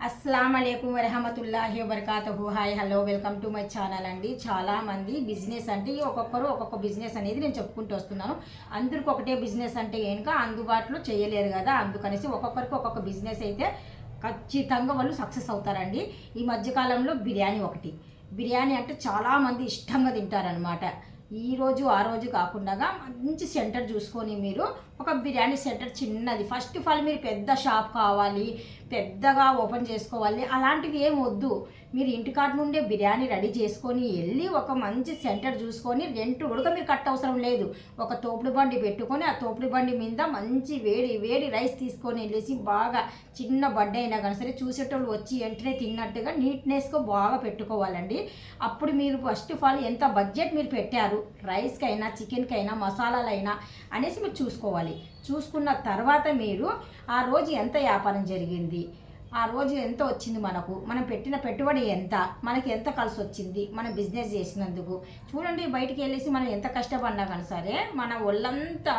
అస్సలం అయికు వరహమతుల్లాహి వబర్కాతుహు. Hi hello welcome to my channel అండి. చాలామంది బిజినెస్ అంటే ఒక్కొక్కరు ఒక్కొక్క బిజినెస్ అనేది నేను చెప్పుకుంటూ వస్తున్నాను. అందరికి ఒకటే బిజినెస్ అంటే కనుక అందుబాటులో చేయలేరు కదా, అందుకనేసి ఒక్కొక్కరికి ఒక్కొక్క బిజినెస్ అయితే ఖచ్చితంగా వాళ్ళు సక్సెస్ అవుతారండి. ఈ మధ్యకాలంలో బిర్యానీ అంటే చాలామంది ఇష్టంగా తింటారనమాట. ఈరోజు ఆ రోజు కాకుండా మంచి సెంటర్ చూసుకొని మీరు ఒక బిర్యానీ సెంటర్ చిన్నది, ఫస్ట్ ఆఫ్ ఆల్ మీరు పెద్ద షాప్ కావాలి, పెద్దగా ఓపెన్ చేసుకోవాలి, అలాంటివి ఏం వద్దు. మీరు ఇంటికాడ నుండే బిర్యానీ రెడీ చేసుకొని వెళ్ళి ఒక మంచి సెంటర్ చూసుకొని రెంట్ కూడా మీరు కట్ట అవసరం లేదు. ఒక తోపుడు బండి పెట్టుకొని ఆ తోపుడు బండి మీద మంచి వేడి వేడి రైస్ తీసుకొని వెళ్ళేసి బాగా చిన్న బడ్డ అయినా కానీ సరే చూసేటోళ్ళు వచ్చి వెంటనే తిన్నట్టుగా నీట్నెస్గా బాగా పెట్టుకోవాలండి. అప్పుడు మీరు ఫస్ట్ ఆఫ్ ఆల్ ఎంత బడ్జెట్ మీరు పెట్టారు రైస్కైనా చికెన్కైనా మసాలాలైనా అనేసి మీరు చూసుకోవాలి. చూసుకున్న తర్వాత మీరు ఆ రోజు ఎంత వ్యాపారం జరిగింది, ఆ రోజు ఎంత వచ్చింది, మనం పెట్టిన పెట్టుబడి ఎంత, మనకి ఎంత కలిసి వచ్చింది మనం బిజినెస్ చేసినందుకు. చూడండి, బయటికి వెళ్ళేసి మనం ఎంత కష్టపడినా కానీ సరే మన ఒళ్ళంతా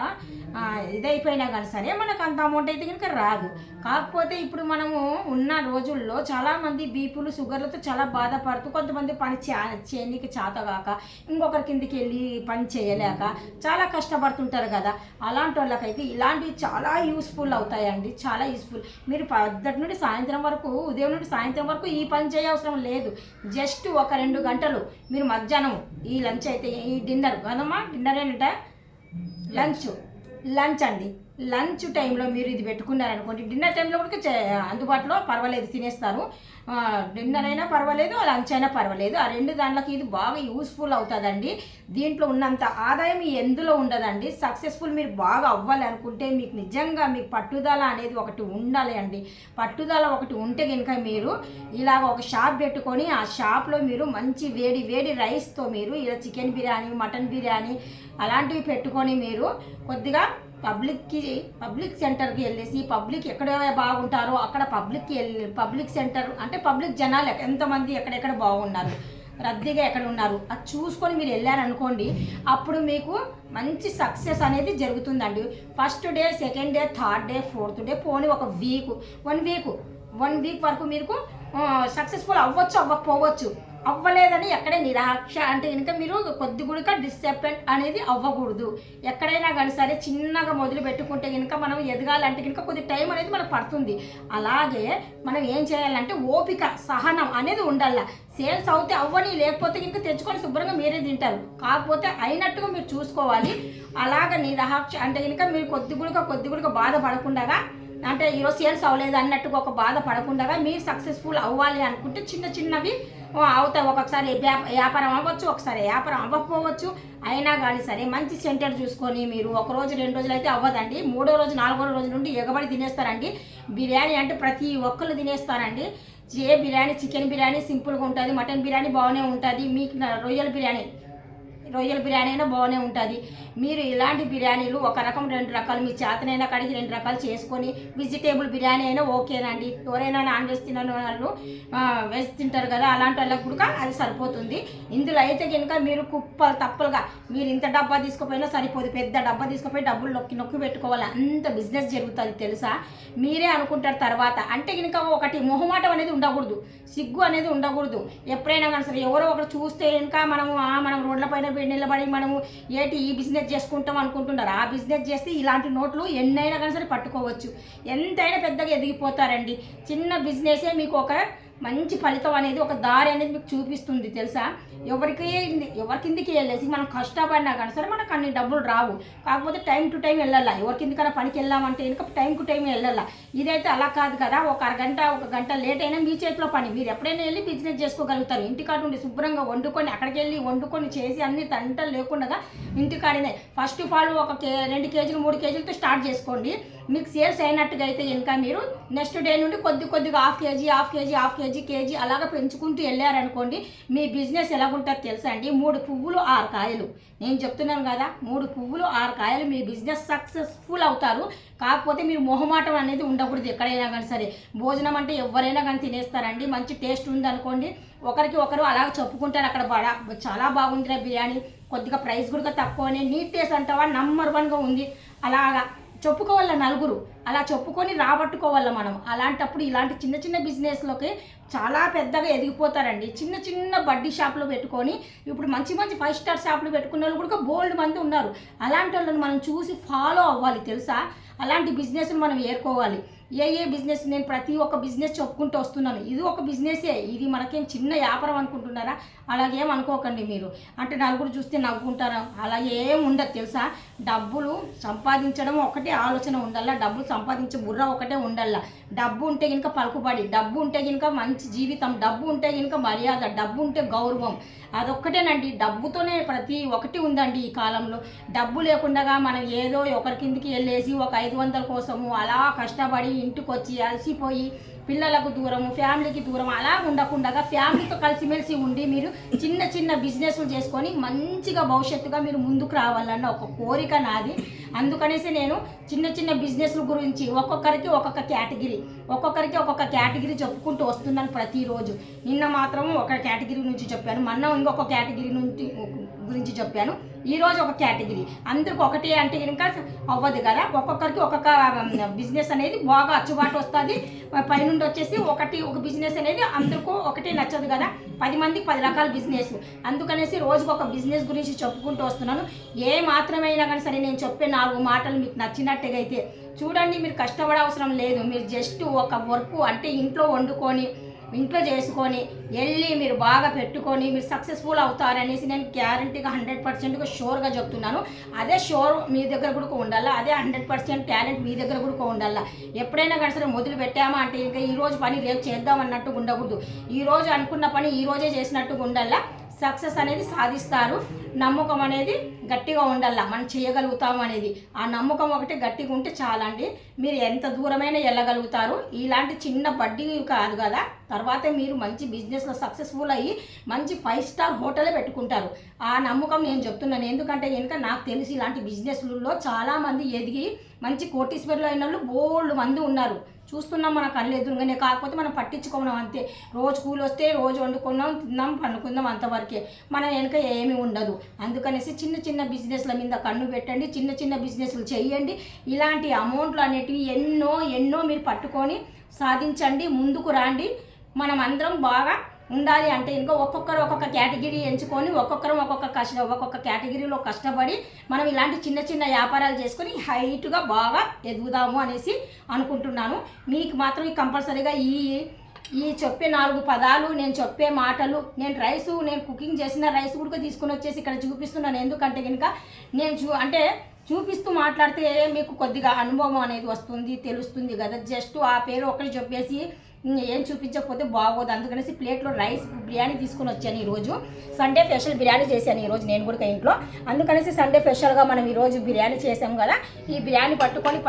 ఇదైపోయినా కానీ సరే మనకు అంత అమౌంట్ అయితే కనుక రాదు. కాకపోతే ఇప్పుడు మనము ఉన్న రోజుల్లో చాలామంది బీపీలు షుగర్లతో చాలా బాధపడుతూ, కొంతమంది పని చేయడానికి చేతగాక ఇంకొకరి కిందికి వెళ్ళి పని చేయలేక చాలా కష్టపడుతుంటారు కదా. అలాంటి వాళ్ళకైతే ఇలాంటివి చాలా యూస్ఫుల్ అవుతాయండి, చాలా యూస్ఫుల్. మీరు పొద్దుటి నుండి సాయంత్రం వరకు, ఉదయం నుండి సాయంత్రం వరకు ఈ పని చేయవసరం లేదు. జస్ట్ ఒక 2 గంటలు మీరు మధ్యాహ్నం ఈ లంచ్ అయితే ఈ డిన్నర్ కదమ్మా, డిన్నర్ ఏంటంటే లంచ్ అండి. లంచ్ టైంలో మీరు ఇది పెట్టుకున్నారనుకోండి, డిన్నర్ టైంలో కూడా అందుబాటులో పర్వాలేదు, తినేస్తారు. డిన్నర్ అయినా పర్వాలేదు, లంచ్ అయినా పర్వాలేదు. ఆ 2 దాంట్లోకి ఇది బాగా యూస్ఫుల్ అవుతుందండి. దీంట్లో ఉన్నంత ఆదాయం ఎందులో ఉండదండి. సక్సెస్ఫుల్ మీరు బాగా అవ్వాలి అనుకుంటే మీకు నిజంగా మీకు పట్టుదల అనేది ఒకటి ఉండాలి అండి. పట్టుదల ఒకటి ఉంటే కనుక మీరు ఇలాగ ఒక షాప్ పెట్టుకొని ఆ షాప్లో మీరు మంచి వేడి వేడి రైస్తో మీరు ఇలా చికెన్ బిర్యానీ, మటన్ బిర్యానీ అలాంటివి పెట్టుకొని మీరు కొద్దిగా పబ్లిక్ సెంటర్కి వెళ్ళేసి, పబ్లిక్ ఎక్కడ బాగుంటారో అక్కడ పబ్లిక్ సెంటర్ అంటే పబ్లిక్ జనాలు ఎంతమంది ఎక్కడెక్కడ బాగున్నారు, రద్దీగా ఎక్కడ ఉన్నారు అది చూసుకొని మీరు వెళ్ళారనుకోండి, అప్పుడు మీకు మంచి సక్సెస్ అనేది జరుగుతుందండి. First day, second day, third day, fourth day, పోనీ ఒక వన్ వీక్ వరకు మీకు సక్సెస్ఫుల్ అవ్వచ్చు, అవ్వకపోవచ్చు. అవ్వలేదని ఎక్కడ నిరాశ అంటే కనుక మీరు కొద్దిగా డిసప్పాయింట్ అనేది అవ్వకూడదు. ఎక్కడైనా కానీ సరే చిన్నగా మొదలు పెట్టుకుంటే కనుక మనం ఎదగాలంటే కనుక కొద్ది టైం అనేది మనకు పడుతుంది. అలాగే మనం ఏం చేయాలంటే ఓపిక, సహనం అనేది ఉండాలి. సేల్స్ అవుతే అవ్వని, లేకపోతే కనుక తెచ్చుకొని శుభ్రంగా మీరే తింటారు. కాకపోతే అయినట్టుగా మీరు చూసుకోవాలి. అలాగ నిరాశ అంటే కనుక మీరు కొద్దిగా బాధపడకుండా, అంటే ఈరోజు సేల్స్ అవ్వలేదు అన్నట్టుగా ఒక బాధ పడకుండా మీరు సక్సెస్ఫుల్ అవ్వాలి అనుకుంటే చిన్నవి అవుతాయి. ఒక్కొక్కసారి వ్యాపారం అవ్వచ్చు, ఒకసారి వ్యాపారం అవ్వకపోవచ్చు. అయినా కానీ సరే మంచి సెంటర్ చూసుకొని మీరు 1 రోజు 2 రోజులు అయితే అవ్వదండి. 3వ రోజు 4వ రోజు నుండి ఎగబడి తినేస్తారండి. బిర్యానీ అంటే ప్రతి ఒక్కరు తినేస్తారండి. బిర్యానీ, చికెన్ బిర్యానీ సింపుల్గా ఉంటుంది, మటన్ బిర్యానీ బాగానే ఉంటుంది, మీకు రొయ్యల బిర్యానీ అయినా బాగానే ఉంటుంది. మీరు ఇలాంటి బిర్యానీలు ఒక రకం 2 రకాలు మీ చేతనైనా కాడికి 2 రకాలు చేసుకొని, వెజిటేబుల్ బిర్యానీ అయినా ఓకేనండి. ఎవరైనా నాన్ వెజ్ తినని వాళ్ళు వెజ్ తింటారు కదా, అలాంటి వాళ్ళకి కూడా అది సరిపోతుంది. ఇందులో అయితే కనుక మీరు తప్పలుగా మీరు ఇంత డబ్బా తీసుకుపోయినా సరిపోదు. పెద్ద డబ్బా తీసుకుపోయి డబ్బులు నొక్కి పెట్టుకోవాలి, అంత బిజినెస్ జరుగుతుంది తెలుసా. మీరే అనుకుంటారు తర్వాత. అంటే కనుక ఒకటి మొహమాటం అనేది ఉండకూడదు, సిగ్గు అనేది ఉండకూడదు. ఎప్పుడైనా కానీ సరే ఎవరో ఒకరు చూస్తే కనుక మనం రోడ్ల పైన నిలబడి మనము ఈ బిజినెస్ చేసుకుంటాం అనుకుంటున్నారు. ఆ బిజినెస్ చేస్తే ఇలాంటి నోట్లు ఎన్నైనా కానీ సరే పట్టుకోవచ్చు, ఎంతైనా పెద్దగా ఎదిగిపోతారండి. చిన్న బిజినెసే మీకు ఒక మంచి ఫలితం అనేది, ఒక దారి అనేది మీకు చూపిస్తుంది తెలుసా. ఎవరి కిందికి వెళ్ళేసి మనం కష్టపడినా కానీ సరే మనకు అన్ని డబ్బులు రావు. కాకపోతే టైం టు టైం వెళ్ళాలా. ఎవరి కిందికైనా పనికి వెళ్ళామంటే ఇంకా టైం టు టైం వెళ్ళాలా. ఇదైతే అలా కాదు కదా. ఒక అరగంట 1 గంట లేట్ అయినా మీ చేతిలో పని. మీరు ఎప్పుడైనా వెళ్ళి బిజినెస్ చేసుకోగలుగుతారు. ఇంటికాడ నుండి శుభ్రంగా వండుకొని, అక్కడికి వెళ్ళి వండుకొని చేసి అన్ని తంటలు లేకుండా ఇంటికాడనే ఫస్ట్ ఆఫ్ ఆల్ ఒక 2 కేజీలు 3 కేజీలతో స్టార్ట్ చేసుకోండి. మీకు సేల్స్ అయినట్టుగా అయితే ఇంకా మీరు నెక్స్ట్ డే నుండి కొద్దిగా హాఫ్ కేజీ అలాగా పెంచుకుంటూ వెళ్ళారనుకోండి, మీ బిజినెస్ ఎలాగుంటుందో తెలుసా అండి. 3 పువ్వులు 6 కాయలు. నేను చెప్తున్నాను కదా, 3 పువ్వులు 6 కాయలు. మీ బిజినెస్ సక్సెస్ఫుల్ అవుతారు. కాకపోతే మీరు మొహమాటం అనేది ఉండకూడదు. ఎక్కడైనా కానీ సరే భోజనం అంటే ఎవరైనా కానీ తినేస్తారండి. మంచి టేస్ట్ ఉంది అనుకోండి, ఒకరికి ఒకరు అలాగ చెప్పుకుంటారు. అక్కడ చాలా బాగుందిరా బిర్యానీ, కొద్దిగా ప్రైస్ కూడా తక్కువనే, నీట్ టేస్ట్ అంటావా నంబర్ 1గా ఉంది, అలాగా చెప్పుకోవాల నలుగురు, అలా చెప్పుకొని రాబట్టుకోవాల మనం. అలాంటప్పుడు ఇలాంటి చిన్న చిన్న బిజినెస్లోకి చాలా పెద్దగా ఎదిగిపోతారండి. చిన్న చిన్న బడ్డీ షాపులు పెట్టుకొని ఇప్పుడు మంచి మంచి 5 స్టార్ షాపులు పెట్టుకున్న వాళ్ళు కూడా బోల్డ్ మంది ఉన్నారు. అలాంటి వాళ్ళని మనం చూసి ఫాలో అవ్వాలి తెలుసా. అలాంటి బిజినెస్ని మనం ఏరుకోవాలి. ఏ బిజినెస్, నేను ప్రతి ఒక్క బిజినెస్ చెప్పుకుంటూ వస్తున్నాను. ఇది ఒక బిజినెసే, ఇది మనకేం చిన్న వ్యాపారం అనుకుంటున్నారా? అలాగేం అనుకోకండి మీరు. అంటే నలుగురు చూస్తే నవ్వుకుంటారా? అలా ఏం ఉండదు తెలుసా. డబ్బులు సంపాదించడం ఒకటే ఆలోచన ఉండాల, డబ్బులు సంపాదించే బుర్ర ఒకటే ఉండాల. డబ్బు ఉంటే కనుక పలుకుబడి, డబ్బు ఉంటే కనుక మంచి జీవితం, డబ్బు ఉంటే కనుక మర్యాద, డబ్బు ఉంటే గౌరవం. అదొక్కటేనండి. డబ్బుతోనే ప్రతి ఒక్కటి ఉందండి ఈ కాలంలో. డబ్బు లేకుండా మనం ఏదో ఒకరి కిందికి వెళ్ళేసి ఒక 500 కోసము అలా కష్టపడి ఇంటికి వచ్చి అలసిపోయి పిల్లలకు దూరము, ఫ్యామిలీకి దూరం అలా ఉండకుండా ఫ్యామిలీతో కలిసిమెలిసి ఉండి మీరు చిన్న చిన్న బిజినెస్లు చేసుకొని మంచిగా భవిష్యత్తుగా మీరు ముందుకు రావాలన్న ఒక కోరిక నాది. అందుకనేసి నేను చిన్న చిన్న బిజినెస్ల గురించి ఒక్కొక్కరికి ఒక్కొక్క కేటగిరీ చెప్పుకుంటూ వస్తున్నాను ప్రతిరోజు. నిన్న మాత్రం ఒక కేటగిరీ నుంచి చెప్పాను, మొన్న ఇంకొక కేటగిరీ గురించి చెప్పాను, ఈరోజు ఒక కేటగిరీ. అందరికి ఒకటే అంటే కనుక అవ్వదు కదా. ఒక్కొక్కరికి ఒక్కొక్క బిజినెస్ అనేది బాగా అచ్చుబాటు వస్తుంది. పైనుండి వచ్చేసి ఒక బిజినెస్ అనేది అందరికీ ఒకటే నచ్చదు కదా. 10 మందికి 10 రకాల బిజినెస్. అందుకనేసి రోజుకు ఒక బిజినెస్ గురించి చెప్పుకుంటూ వస్తున్నాను. ఏ మాత్రమైనా కానీ సరే నేను చెప్పే 4 మాటలు మీకు నచ్చినట్టుగా అయితే చూడండి. మీరు కష్టపడే అవసరం లేదు. మీరు జస్ట్ ఒక వర్క్ అంటే ఇంట్లో వండుకొని ఇంట్లో చేసుకొని వెళ్ళి మీరు బాగా పెట్టుకొని మీరు సక్సెస్ఫుల్ అవుతారనేసి నేను గ్యారంటీగా 100% షూర్గా చెప్తున్నాను. అదే షూర్ మీ దగ్గర కూడా ఉండాలా, అదే 100% టాలెంట్ మీ దగ్గర కూడా ఉండాలా. ఎప్పుడైనా కానీ సరే మొదలు పెట్టామా అంటే ఇంకా ఈరోజు పని రేపు చేద్దాం అన్నట్టు ఉండకూడదు. ఈరోజు అనుకున్న పని ఈరోజే చేసినట్టు ఉండాలా. సక్సెస్ అనేది సాధిస్తారు. నమ్మకం అనేది గట్టిగా ఉండాల, మనం చేయగలుగుతాము అనేది. ఆ నమ్మకం ఒకటి గట్టిగా ఉంటే చాలండి, మీరు ఎంత దూరమైనా వెళ్ళగలుగుతారు. ఇలాంటి చిన్న బడ్డీ కాదు కదా. తర్వాత మీరు మంచి బిజినెస్లో సక్సెస్ఫుల్ అయ్యి మంచి 5 స్టార్ హోటలే పెట్టుకుంటారు. ఆ నమ్మకం నేను చెప్తున్నాను. ఎందుకంటే కనుక నాకు తెలిసి ఇలాంటి బిజినెస్లలో చాలామంది ఎదిగి మంచి కోటీశ్వరులు అయిన వాళ్ళు బోల్డ్ మంది ఉన్నారు. చూస్తున్నాం మన కళ్ళు ఎదురుగానే. కాకపోతే మనం పట్టించుకోవడం అంతే. రోజు కూలి వస్తే రోజు వండుకున్నాం, తిన్నాం, పండుకుందాం, అంతవరకే. మన వెనుక ఏమీ ఉండదు. అందుకనేసి చిన్న చిన్న బిజినెస్ల మీద కన్ను పెట్టండి, చిన్న చిన్న బిజినెస్లు చేయండి. ఇలాంటి అమౌంట్లు అనేటివి ఎన్నో మీరు పట్టుకొని సాధించండి, ముందుకు రండి. మనం అందరం బాగా ఉండాలి అంటే ఇంకా ఒక్కొక్కరు ఒక్కొక్క కేటగిరీ ఎంచుకొని ఒక్కొక్క కేటగిరీలో కష్టపడి మనం ఇలాంటి చిన్న చిన్న వ్యాపారాలు చేసుకొని హైట్గా బాగా ఎదుగుదాము అనేసి అనుకుంటున్నాను. మీకు మాత్రం కంపల్సరీగా ఈ చెప్పే 4 పదాలు, నేను చెప్పే మాటలు, నేను కుకింగ్ చేసిన రైస్ కూడా తీసుకొని వచ్చేసి ఇక్కడ చూపిస్తున్నాను. ఎందుకంటే కనుక నేను అంటే చూపిస్తూ మాట్లాడితే మీకు కొద్దిగా అనుభవం అనేది వస్తుంది, తెలుస్తుంది కదా. జస్ట్ ఆ పేరు ఒకటి చెప్పేసి ఏం చూపించకపోతే బాగోదు. అందుకనేసి ప్లేట్లో రైస్ బిర్యానీ తీసుకొని వచ్చాను. ఈరోజు సండే స్పెషల్ బిర్యానీ చేశాను ఈరోజు నేను కూడా ఇంట్లో. అందుకనేసి సండే స్పెషల్గా మనం ఈరోజు బిర్యానీ చేసాం కదా. ఈ బిర్యానీ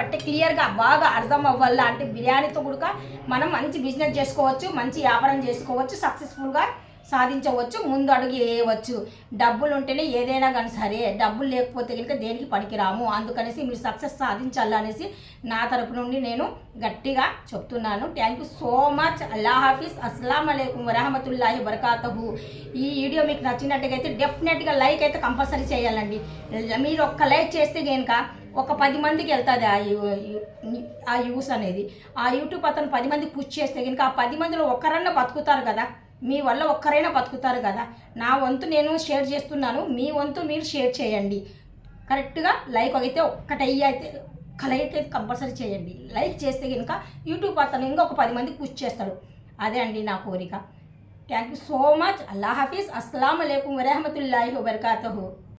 పట్టి క్లియర్గా బాగా అర్థం అవ్వాలా అంటే బిర్యానీతో కూడా మనం మంచి బిజినెస్ చేసుకోవచ్చు, మంచి వ్యాపారం చేసుకోవచ్చు, సక్సెస్ఫుల్గా సాధించవచ్చు, ముందు అడుగు వేయవచ్చు. డబ్బులు ఉంటేనే ఏదైనా కానీ సరే, డబ్బులు లేకపోతే కనుక దేనికి పనికిరాము. అందుకనేసి మీరు సక్సెస్ సాధించాలనేసి నా తరపు నుండి నేను గట్టిగా చెప్తున్నాను. Thank you so much. అల్లా హాఫీజ్. అస్సలం అలైకుం వరహమతుల్లాహి వబరకాతుహు. ఈ వీడియో మీకు నచ్చినట్టుగా అయితే డెఫినెట్గా లైక్ అయితే కంపల్సరీ చేయాలండి. మీరు ఒక్క లైక్ చేస్తే కనుక ఒక 10 మందికి వెళ్తుంది ఆ యూస్ అనేది. ఆ యూట్యూబ్ అతను 10 మందికి పుష్ చేస్తే కనుక ఆ 10 మందిలో ఒక్కరన్నా బతుకుతారు కదా. మీ వల్ల ఒక్కరైనా బతుకుతారు కదా. నా వంతు నేను షేర్ చేస్తున్నాను, మీ వంతు మీరు షేర్ చేయండి. కరెక్ట్గా లైక్ అయితే ఒక్క లైక్ అయితే కంపల్సరీ చేయండి. లైక్ చేస్తే కనుక యూట్యూబ్ అతను ఇంకొక 10 మందికి పుష్ చేస్తాడు. అదే అండి నా కోరిక. Thank you so much. అల్లా హాఫీజ్. అస్సలం అలైకుం వరహమతుల్లాహి వబరకాతుహు.